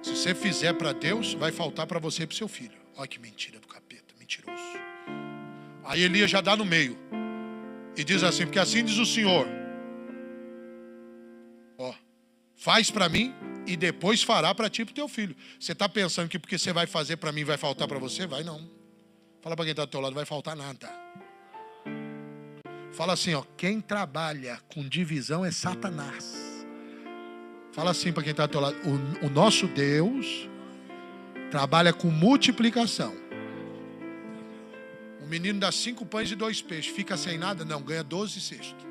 Se você fizer para Deus, vai faltar para você e para o seu filho. Olha que mentira do capeta, mentiroso. Aí Elias já dá no meio. E diz assim: porque assim diz o Senhor. Ó, faz para mim E depois fará para ti e para o teu filho. Você está pensando que porque você vai fazer para mim vai faltar para você? Vai não. Fala para quem está do teu lado, não vai faltar nada. Fala assim, ó, quem trabalha com divisão é Satanás. Fala assim para quem está do teu lado, o nosso Deus trabalha com multiplicação. O menino dá 5 pães e 2 peixes, fica sem nada? Não, ganha 12 cestos.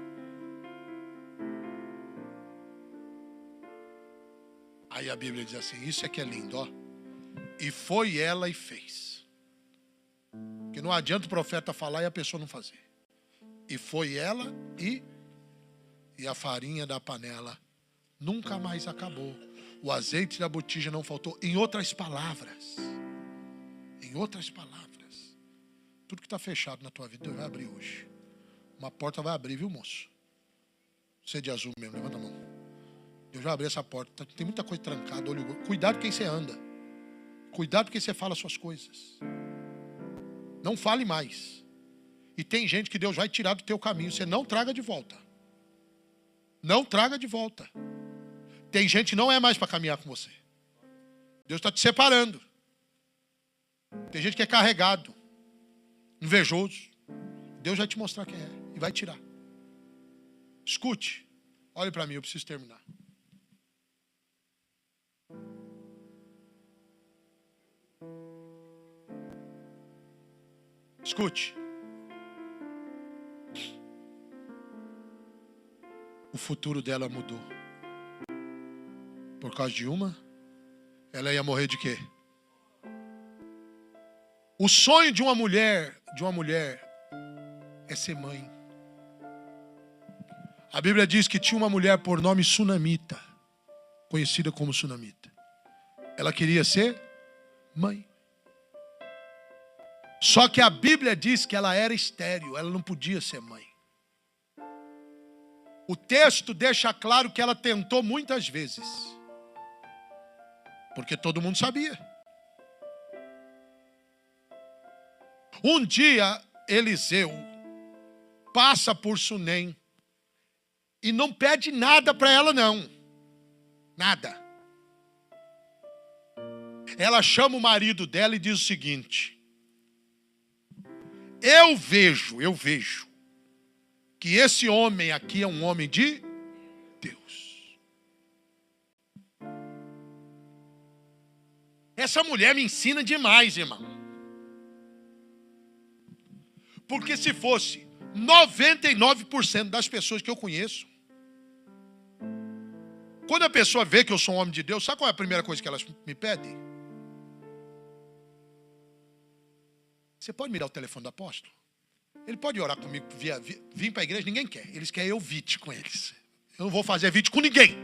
Aí a Bíblia diz assim, isso é que é lindo, ó. E foi ela e fez. Porque não adianta o profeta falar e a pessoa não fazer. E foi ela e a farinha da panela nunca mais acabou. O azeite da botija não faltou. Em outras palavras, tudo que está fechado na tua vida, Deus vai abrir hoje. Uma porta vai abrir, viu, moço? Você é de azul mesmo, levanta a mão. Deus vai abrir essa porta. Tem muita coisa trancada. Olho. Cuidado com quem você anda. Cuidado com quem você fala as suas coisas. Não fale mais. E tem gente que Deus vai tirar do teu caminho. Você não traga de volta. Não traga de volta. Tem gente que não é mais para caminhar com você. Deus está te separando. Tem gente que é carregado, invejoso. Deus vai te mostrar quem é e vai tirar. Escute. Olhe para mim, eu preciso terminar. Escute. O futuro dela mudou. Por causa de uma, ela ia morrer de quê? O sonho de uma mulher é ser mãe. A Bíblia diz que tinha uma mulher por nome Sunamita, conhecida como Sunamita. Ela queria ser mãe. Só que a Bíblia diz que ela era estéril, ela não podia ser mãe. O texto deixa claro que ela tentou muitas vezes. Porque todo mundo sabia. Um dia, Eliseu passa por Sunem e não pede nada para ela, não. Nada. Ela chama o marido dela e diz o seguinte: eu vejo que esse homem aqui é um homem de Deus. Essa mulher me ensina demais, irmão. Porque se fosse 99% das pessoas que eu conheço, quando a pessoa vê que eu sou um homem de Deus, sabe qual é a primeira coisa que elas me pedem? Você pode me dar o telefone do apóstolo? Ele pode orar comigo, vir para a igreja, ninguém quer. Eles querem eu vídeo com eles. Eu não vou fazer vídeo com ninguém.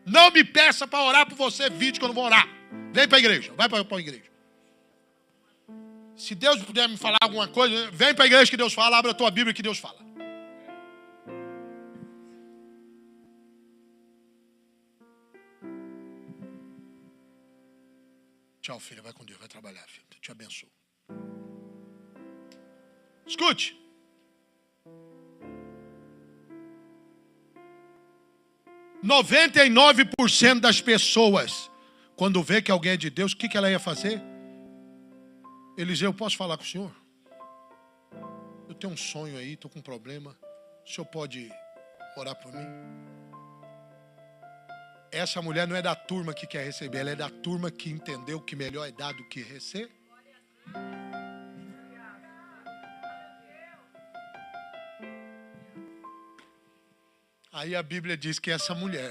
Não me peça para orar por você vídeo que eu não vou orar. Vem para a igreja, vai para a igreja. Se Deus puder me falar alguma coisa, vem para a igreja que Deus fala, abre a tua Bíblia que Deus fala. Tchau, filha, vai com Deus, vai trabalhar, filho. Te abençoo. Escute. % 99% das pessoas, quando vê que alguém é de Deus, o que ela ia fazer? Eliseu, posso falar com o senhor? Eu tenho um sonho aí, estou com um problema. O senhor pode orar por mim? Essa mulher não é da turma que quer receber, ela é da turma que entendeu que melhor é dar do que receber. Aí a Bíblia diz que essa mulher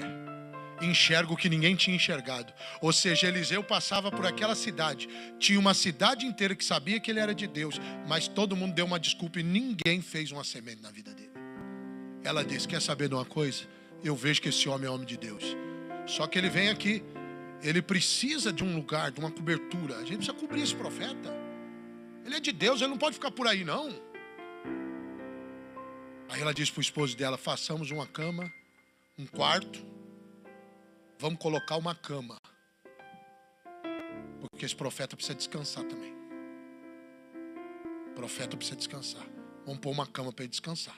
enxerga o que ninguém tinha enxergado. Ou seja, Eliseu passava por aquela cidade. Tinha uma cidade inteira que sabia que ele era de Deus, mas todo mundo deu uma desculpa e ninguém fez uma semente na vida dele. Ela disse, quer saber de uma coisa? Eu vejo que esse homem é homem de Deus. Só que ele vem aqui, ele precisa de um lugar, de uma cobertura. A gente precisa cobrir esse profeta. Ele é de Deus, ele não pode ficar por aí não. Aí ela disse para o esposo dela, façamos uma cama, um quarto, vamos colocar uma cama. Porque esse profeta precisa descansar também. O profeta precisa descansar. Vamos pôr uma cama para ele descansar.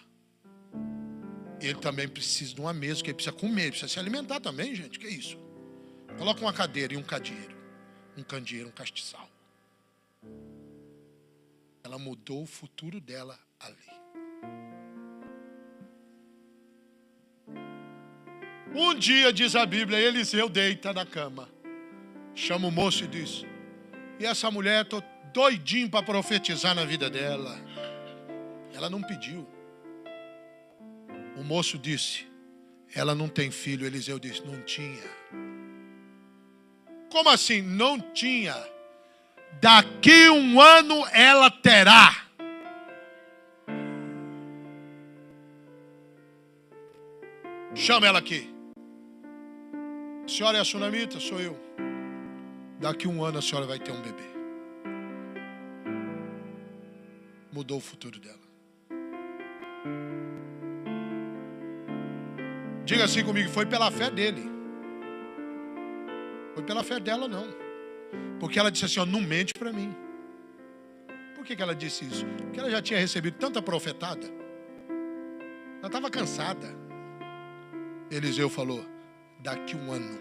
Ele também precisa de uma mesa, que ele precisa comer, ele precisa se alimentar também, gente. Que isso? Coloca uma cadeira e um candeeiro. Um candeeiro, um castiçal. Ela mudou o futuro dela ali. Um dia, diz a Bíblia, Eliseu deita na cama. Chama o moço e diz: e essa mulher, estou doidinho para profetizar na vida dela. Ela não pediu. O moço disse: ela não tem filho. Eliseu disse: não tinha. Como assim? Não tinha. Daqui 1 ano ela terá. Chama ela aqui. A senhora é a sunamita? Sou eu. Daqui 1 ano a senhora vai ter um bebê. Mudou o futuro dela. Diga assim comigo: foi pela fé dele. Foi pela fé dela, não. Porque ela disse assim: ó, não mente para mim. Por que ela disse isso? Porque ela já tinha recebido tanta profetada. Ela estava cansada. Eliseu falou: daqui 1 ano.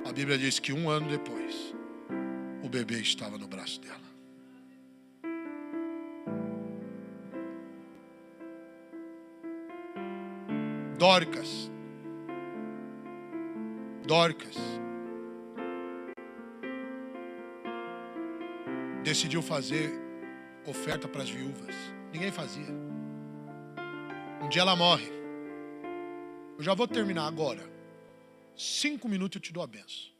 A Bíblia diz que 1 ano depois, o bebê estava no braço dela. Dorcas. Decidiu fazer oferta para as viúvas. Ninguém fazia. Um dia ela morre. Eu já vou terminar agora. 5 minutos eu te dou a benção.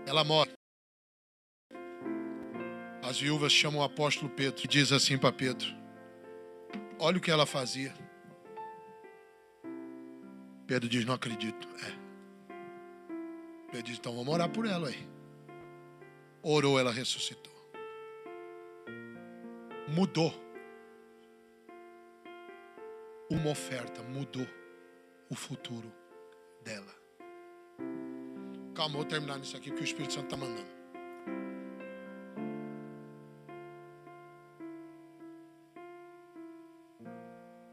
Ela morre. As viúvas chamam o apóstolo Pedro e diz assim para Pedro: olha o que ela fazia. Pedro diz: não acredito. Pedro diz: então vamos orar por ela aí. Orou, ela ressuscitou. Mudou. Uma oferta mudou o futuro dela. Calma, vou terminar nisso aqui porque o Espírito Santo está mandando.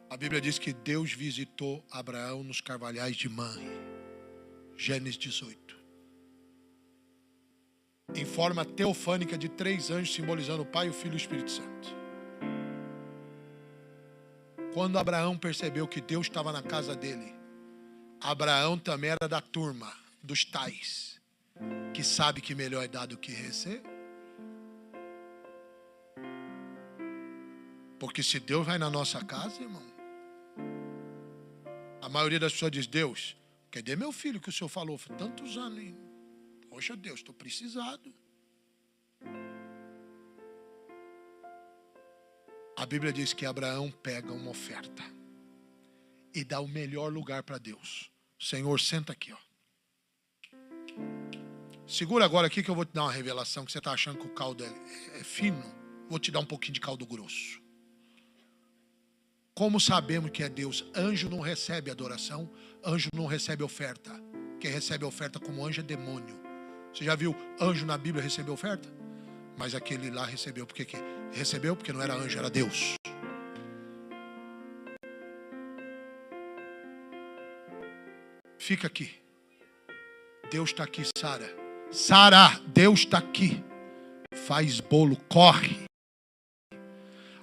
A Bíblia diz que Deus visitou Abraão nos carvalhais de Manre. Gênesis 18. Em forma teofânica de 3 anjos, simbolizando o Pai, o Filho e o Espírito Santo. Quando Abraão percebeu que Deus estava na casa dele, Abraão também era da turma, dos tais, que sabe que melhor é dar do que receber. Porque se Deus vai na nossa casa, irmão, a maioria das pessoas diz: Deus, cadê meu filho que o Senhor falou? Foi tantos anos, hein? Poxa Deus, estou precisado. A Bíblia diz que Abraão pega uma oferta e dá o melhor lugar para Deus. Senhor, senta aqui, ó. Segura agora aqui que eu vou te dar uma revelação, que você está achando que o caldo é fino. Vou te dar um pouquinho de caldo grosso. Como sabemos que é Deus? Anjo não recebe adoração, anjo não recebe oferta. Quem recebe oferta como anjo é demônio. Você já viu anjo na Bíblia receber oferta? Mas aquele lá recebeu. Por que recebeu? Porque não era anjo, era Deus. Fica aqui. Deus está aqui, Sara. Sara, Deus está aqui. Faz bolo, corre.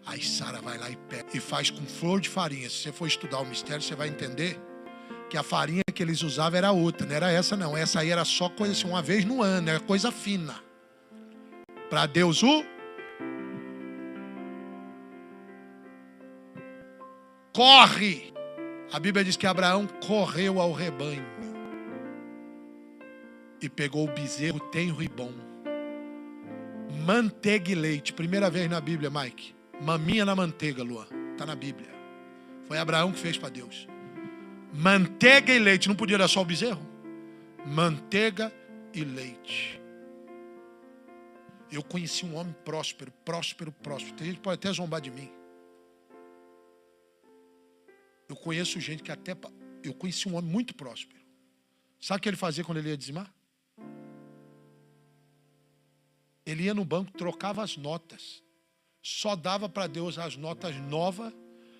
Aí Sara vai lá e pega e faz com flor de farinha. Se você for estudar o mistério, você vai entender que a farinha que eles usavam era outra. Não era essa não. Essa aí era só coisa assim, uma vez no ano. Era coisa fina. Para Deus corre. A Bíblia diz que Abraão correu ao rebanho e pegou o bezerro tenro e bom. Manteiga e leite. Primeira vez na Bíblia, Mike. Maminha na manteiga, Luan. Está na Bíblia. Foi Abraão que fez para Deus. Manteiga e leite. Não podia dar só o bezerro? Manteiga e leite. Eu conheci um homem próspero. Tem gente que pode até zombar de mim. Eu conheço gente que até... Eu conheci um homem muito próspero. Sabe o que ele fazia quando ele ia dizimar? Ele ia no banco, trocava as notas. só dava para Deus as notas novas,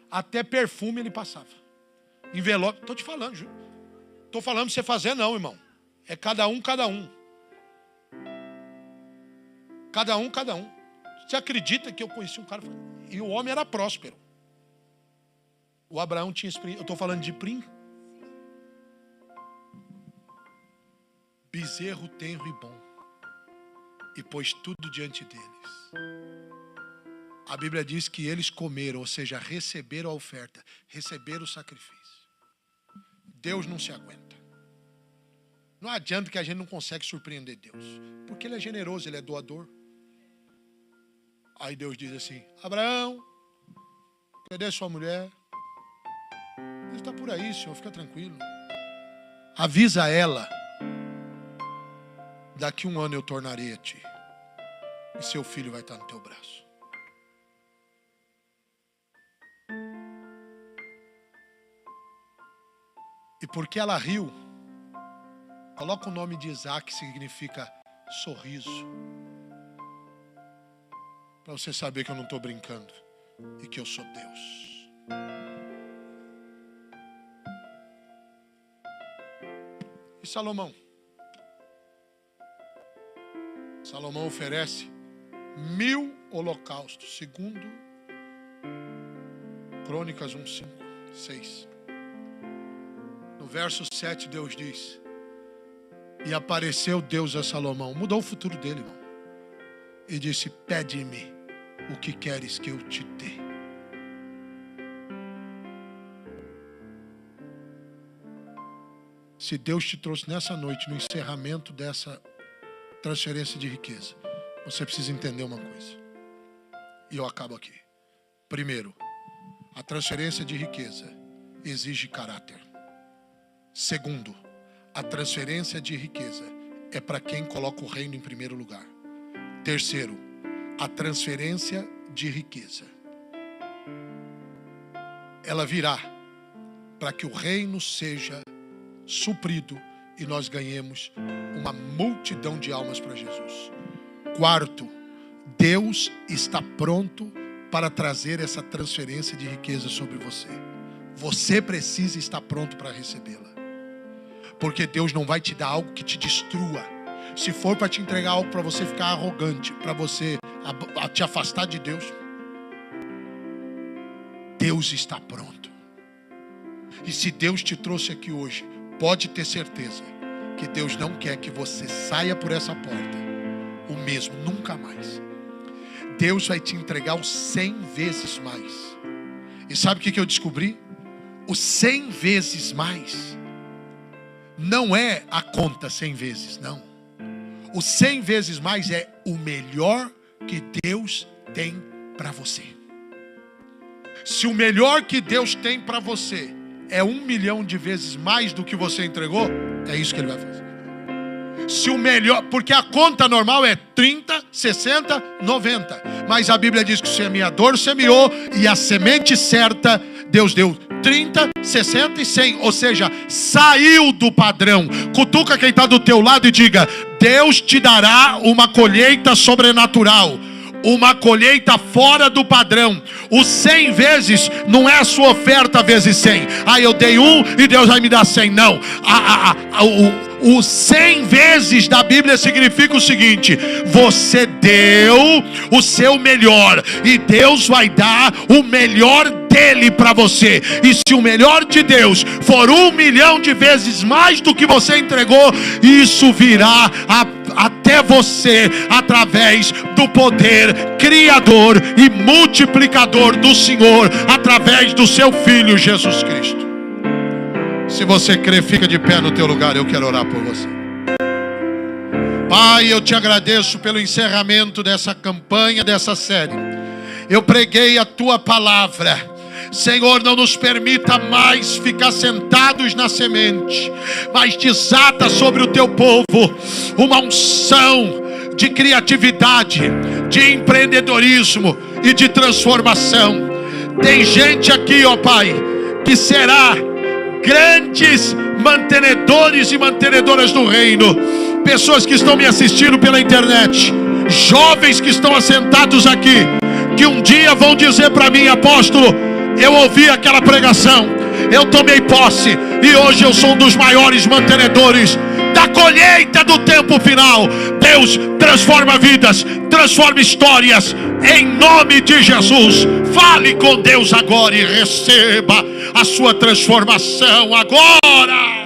até perfume ele passava. Envelope, estou te falando, Ju. Estou falando para você fazer não, irmão. É cada um, cada um. Cada um, cada um. Você acredita que eu conheci um cara e o homem era próspero? O Abraão tinha experiência. Eu estou falando de prim. Bezerro tenro e bom, e pôs tudo diante deles. A Bíblia diz que eles comeram, ou seja, receberam a oferta, receberam o sacrifício. Deus não se aguenta. Não adianta que a gente não consegue surpreender Deus, porque Ele é generoso, Ele é doador. Aí Deus diz assim: Abraão, cadê sua mulher? Ele está por aí, senhor, fica tranquilo. Avisa ela, daqui 1 ano eu tornarei a ti, e seu filho vai estar no teu braço. E porque ela riu, coloca o nome de Isaac, que significa sorriso, para você saber que eu não estou brincando e que eu sou Deus. E Salomão? Salomão oferece 1000 holocaustos, segundo Crônicas 1:5-6. No verso 7 Deus diz: e apareceu Deus a Salomão, mudou o futuro dele, irmão, e disse: pede-me o que queres que eu te dê. Se Deus te trouxe nessa noite, no encerramento dessa transferência de riqueza, você precisa entender uma coisa. E eu acabo aqui. Primeiro, a transferência de riqueza exige caráter. Segundo, a transferência de riqueza é para quem coloca o reino em primeiro lugar. Terceiro, a transferência de riqueza, ela virá para que o reino seja suprido e nós ganhemos uma multidão de almas para Jesus. Quarto, Deus está pronto para trazer essa transferência de riqueza sobre você. Você precisa estar pronto para recebê-la. Porque Deus não vai te dar algo que te destrua. Se for para te entregar algo para você ficar arrogante, para você te afastar de Deus, Deus está pronto. E se Deus te trouxe aqui hoje, pode ter certeza que Deus não quer que você saia por essa porta o mesmo, nunca mais. Deus vai te entregar os 100 vezes mais. E sabe o que eu descobri? Os 100 vezes mais não é a conta 100 vezes, não. O 100 vezes mais é o melhor que Deus tem para você. Se o melhor que Deus tem para você é 1 milhão de vezes mais do que você entregou, é isso que Ele vai fazer. Se o melhor, porque a conta normal é 30, 60, 90. Mas a Bíblia diz que o semeador semeou e a semente certa Deus deu 30, 60 e 100. Ou seja, saiu do padrão. Cutuca quem está do teu lado e diga: Deus te dará uma colheita sobrenatural. Uma colheita fora do padrão. O 100 vezes não é a sua oferta vezes 100. Eu dei 1 e Deus vai me dar 100. Não. O 100 vezes da Bíblia significa o seguinte: você deu o seu melhor e Deus vai dar o melhor dele para você. E se o melhor de Deus for 1 milhão de vezes mais do que você entregou, isso virá até você através do poder criador e multiplicador do Senhor, através do seu Filho Jesus Cristo. Se você crê, fica de pé no teu lugar, eu quero orar por você. Pai, eu te agradeço pelo encerramento dessa campanha, dessa série. Eu preguei a tua palavra. Senhor, não nos permita mais ficar sentados na semente, mas desata sobre o teu povo uma unção de criatividade, de empreendedorismo e de transformação. Tem gente aqui, ó Pai, que será grandes mantenedores e mantenedoras do reino. Pessoas que estão me assistindo pela internet, jovens que estão assentados aqui, que um dia vão dizer para mim: apóstolo, eu ouvi aquela pregação, eu tomei posse e hoje eu sou um dos maiores mantenedores da colheita do tempo final. Deus transforma vidas, transforma histórias, em nome de Jesus. Fale com Deus agora e receba a sua transformação agora.